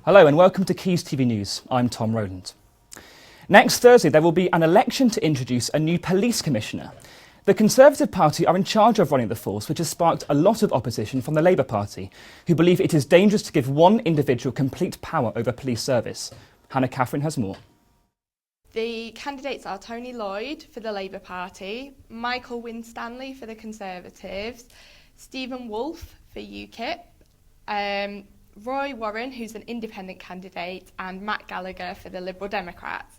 Hello and welcome to Quays TV News. I'm Tom Rowland. Next Thursday there will be an election to introduce a new police commissioner. The Conservative Party are in charge of running the force, which has sparked a lot of opposition from the Labour Party, who believe it is dangerous to give one individual complete power over police service. Hannah Catherine has more. The candidates are Tony Lloyd for the Labour Party, Michael Winstanley for the Conservatives, Stephen Wolfe for UKIP, Roy Warren, who's an independent candidate, and Matt Gallagher for the Liberal Democrats.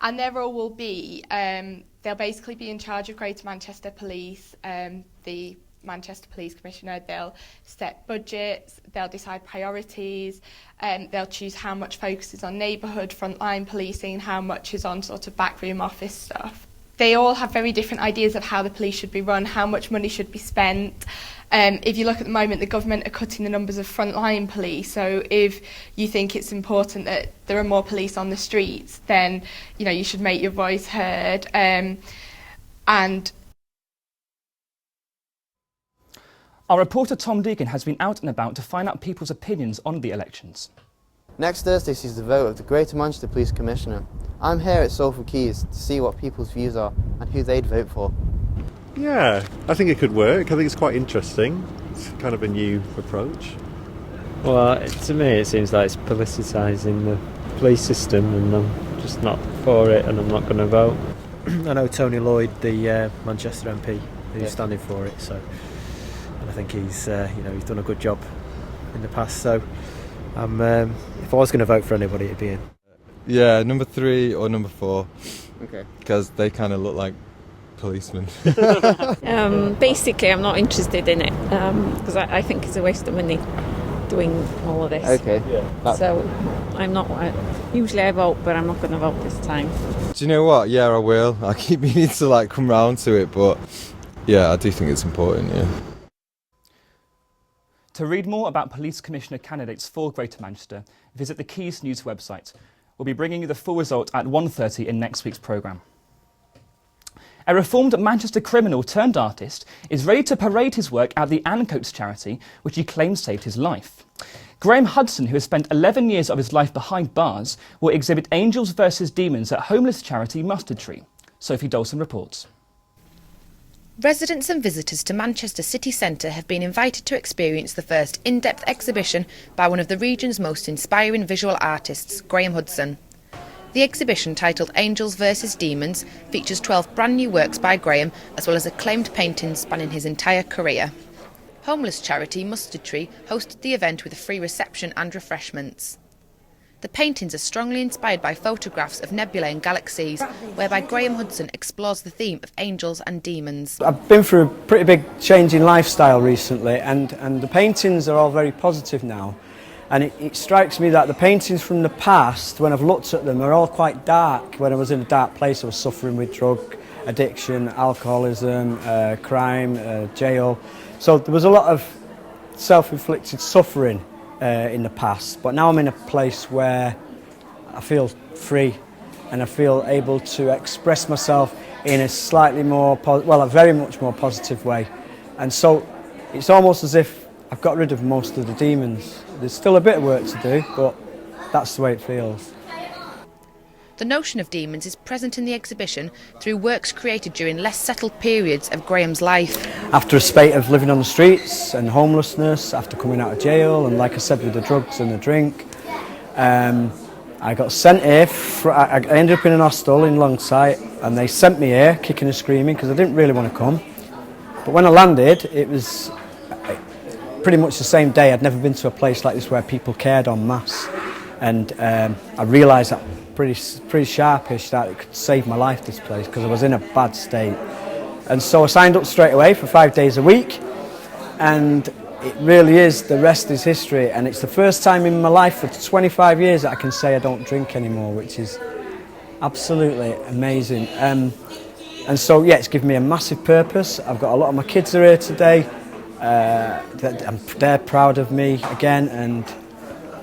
And their role will be, they'll basically be in charge of Greater Manchester Police, the Manchester Police Commissioner. They'll set budgets, they'll decide priorities, they'll choose how much focus is on neighbourhood, frontline policing, how much is on sort of backroom office stuff. They all have very different ideas of how the police should be run, how much money should be spent. If you look at the moment, the government are cutting the numbers of frontline police. So if you think it's important that there are more police on the streets, then you should make your voice heard. And our reporter Tom Deegan has been out and about to find out people's opinions on the elections. Next Thursday sees the vote of the Greater Manchester Police Commissioner. I'm here at Salford Quays to see what people's views are and who they'd vote for. Yeah, I think it could work. I think it's quite interesting. It's kind of a new approach. Well, to me it seems like it's politicising the police system, and I'm just not for it, and I'm not going to vote. I know Tony Lloyd, the Manchester MP, who's standing for it, so and I think he's he's done a good job in the past. So if I was going to vote for anybody, it'd be him. Yeah, number 3 or number 4. Okay. Because they kind of look like policemen. Basically, I'm not interested in it because I think it's a waste of money doing all of this. Okay. Yeah. So I'm not. Usually I vote, but I'm not going to vote this time. Do you know what? Yeah, I will. I keep meaning to come round to it, but yeah, I do think it's important. Yeah. To read more about police commissioner candidates for Greater Manchester, visit the Quays News website. We'll be bringing you the full result at 1:30 in next week's programme. A reformed Manchester criminal turned artist is ready to parade his work at the Ancoats charity, which he claims saved his life. Graham Hudson, who has spent 11 years of his life behind bars, will exhibit Angels vs Demons at homeless charity Mustard Tree. Sophie Dolson reports. Residents and visitors to Manchester city centre have been invited to experience the first in-depth exhibition by one of the region's most inspiring visual artists, Graham Hudson. The exhibition, titled Angels vs Demons, features 12 brand new works by Graham, as well as acclaimed paintings spanning his entire career. Homeless charity Mustard Tree hosted the event with a free reception and refreshments. The paintings are strongly inspired by photographs of nebulae and galaxies, whereby Graham Hudson explores the theme of angels and demons. I've been through a pretty big change in lifestyle recently, and the paintings are all very positive now. And it strikes me that the paintings from the past, when I've looked at them, are all quite dark. When I was in a dark place, I was suffering with drug addiction, alcoholism, crime, jail. So there was a lot of self-inflicted suffering in the past, but now I'm in a place where I feel free and I feel able to express myself in a slightly more, a very much more positive way. And so it's almost as if I've got rid of most of the demons. There's still a bit of work to do, but that's the way it feels. The notion of demons is present in the exhibition through works created during less settled periods of Graham's life. After a spate of living on the streets and homelessness, after coming out of jail, and like I said, with the drugs and the drink, I got sent here. I ended up in an hostel in Longsight, and they sent me here kicking and screaming because I didn't really want to come. But when I landed, it was pretty much the same day. I'd never been to a place like this where people cared en masse, and I realised that pretty sharpish that it could save my life, this place, because I was in a bad state. And so I signed up straight away for 5 days a week, and it really is, the rest is history. And it's the first time in my life for 25 years that I can say I don't drink anymore, which is absolutely amazing. And so yeah, it's given me a massive purpose. I've got a lot of my kids are here today. They're proud of me again, and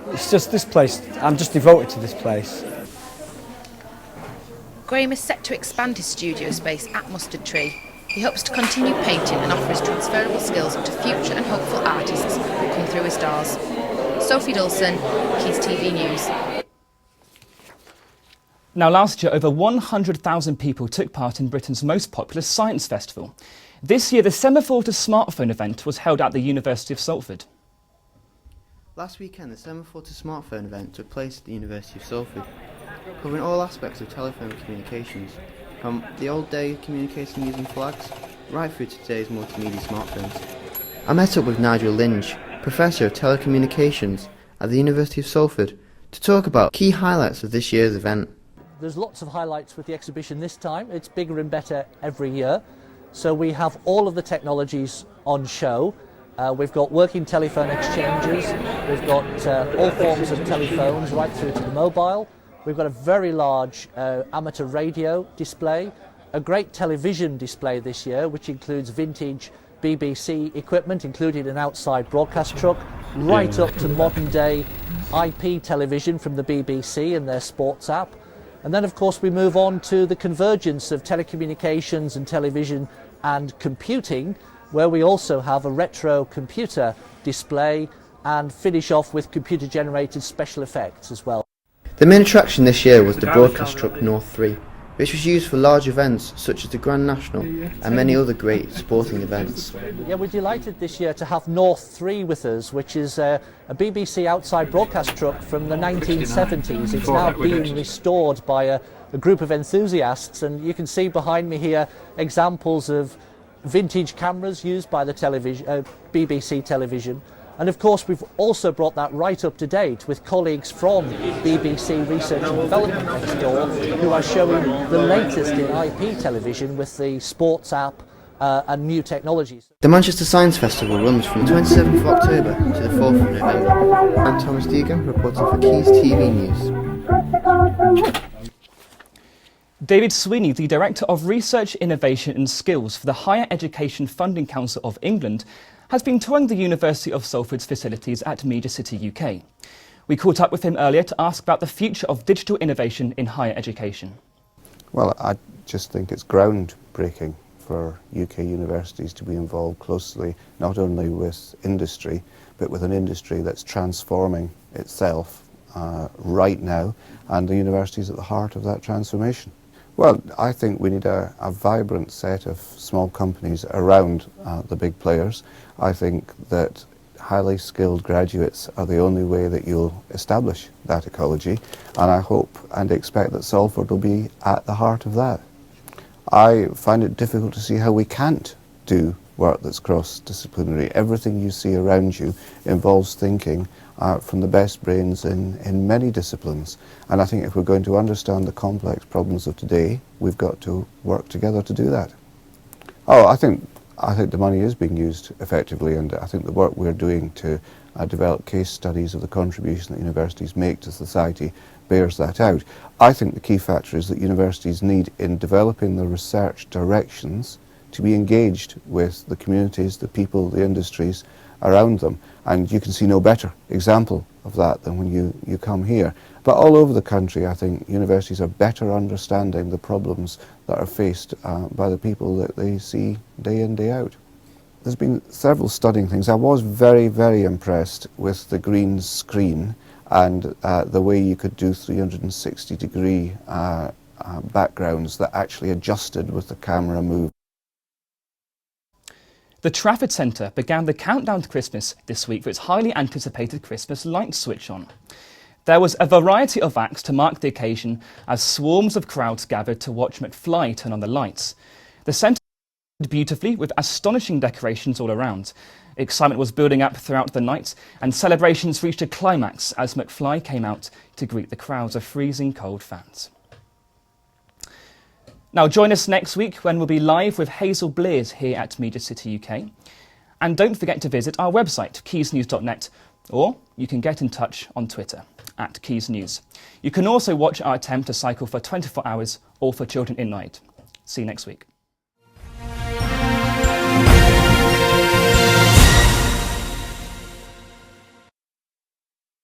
it's just this place, I'm just devoted to this place. Graham is set to expand his studio space at Mustard Tree. He hopes to continue painting and offer his transferable skills to future and hopeful artists who come through his doors. Sophie Dawson, Quays TV News. Now, last year, over 100,000 people took part in Britain's most popular science festival. This year, the Semaphore to Smartphone event was held at the University of Salford. Last weekend, the Semaphore to Smartphone event took place at the University of Salford, covering all aspects of telephone communications, from the old day communicating using flags, right through to today's multimedia smartphones. I met up with Nigel Lynch, Professor of Telecommunications at the University of Salford, to talk about key highlights of this year's event. There's lots of highlights with the exhibition this time. It's bigger and better every year. So we have all of the technologies on show. We've got working telephone exchanges, we've got all forms of telephones right through to the mobile. We've got a very large amateur radio display, a great television display this year, which includes vintage BBC equipment, including an outside broadcast truck, right up to modern day IP television from the BBC and their sports app. And then, of course, we move on to the convergence of telecommunications and television and computing, where we also have a retro computer display and finish off with computer-generated special effects as well. The main attraction this year was the broadcast truck North 3, which was used for large events such as the Grand National and many other great sporting events. Yeah, we're delighted this year to have North 3 with us, which is a BBC outside broadcast truck from the 1970s. It's now being restored by a group of enthusiasts, and you can see behind me here examples of vintage cameras used by the BBC television. And of course we've also brought that right up to date with colleagues from BBC Research and Development next door who are showing the latest in IP television with the sports app and new technologies. The Manchester Science Festival runs from the 27th of October to the 4th of November. I'm Thomas Deegan, reporting for Quays TV News. David Sweeney, the Director of Research, Innovation and Skills for the Higher Education Funding Council of England, has been touring the University of Salford's facilities at Media City UK. We caught up with him earlier to ask about the future of digital innovation in higher education. Well, I just think it's groundbreaking for UK universities to be involved closely, not only with industry, but with an industry that's transforming itself right now, and the university is at the heart of that transformation. Well, I think we need a vibrant set of small companies around the big players. I think that highly skilled graduates are the only way that you'll establish that ecology, and I hope and expect that Salford will be at the heart of that. I find it difficult to see how we can't do work that's cross-disciplinary. Everything you see around you involves thinking from the best brains in many disciplines, and I think if we're going to understand the complex problems of today, we've got to work together to do that. Oh, I think the money is being used effectively, and I think the work we're doing to develop case studies of the contribution that universities make to society bears that out. I think the key factor is that universities need, in developing the research directions, to be engaged with the communities, the people, the industries around them. And you can see no better example of that than when you come here. But all over the country, I think universities are better understanding the problems that are faced by the people that they see day in, day out. There's been several stunning things. I was very, very impressed with the green screen and the way you could do 360-degree backgrounds that actually adjusted with the camera move. The Trafford Centre began the countdown to Christmas this week for its highly anticipated Christmas light switch on. There was a variety of acts to mark the occasion as swarms of crowds gathered to watch McFly turn on the lights. The centre was beautifully with astonishing decorations all around. Excitement was building up throughout the night and celebrations reached a climax as McFly came out to greet the crowds of freezing cold fans. Now join us next week when we'll be live with Hazel Blears here at Media City UK. And don't forget to visit our website, quaysnews.net, or you can get in touch on Twitter, @QuaysNews. You can also watch our attempt to cycle for 24 hours, all for children in night. See you next week.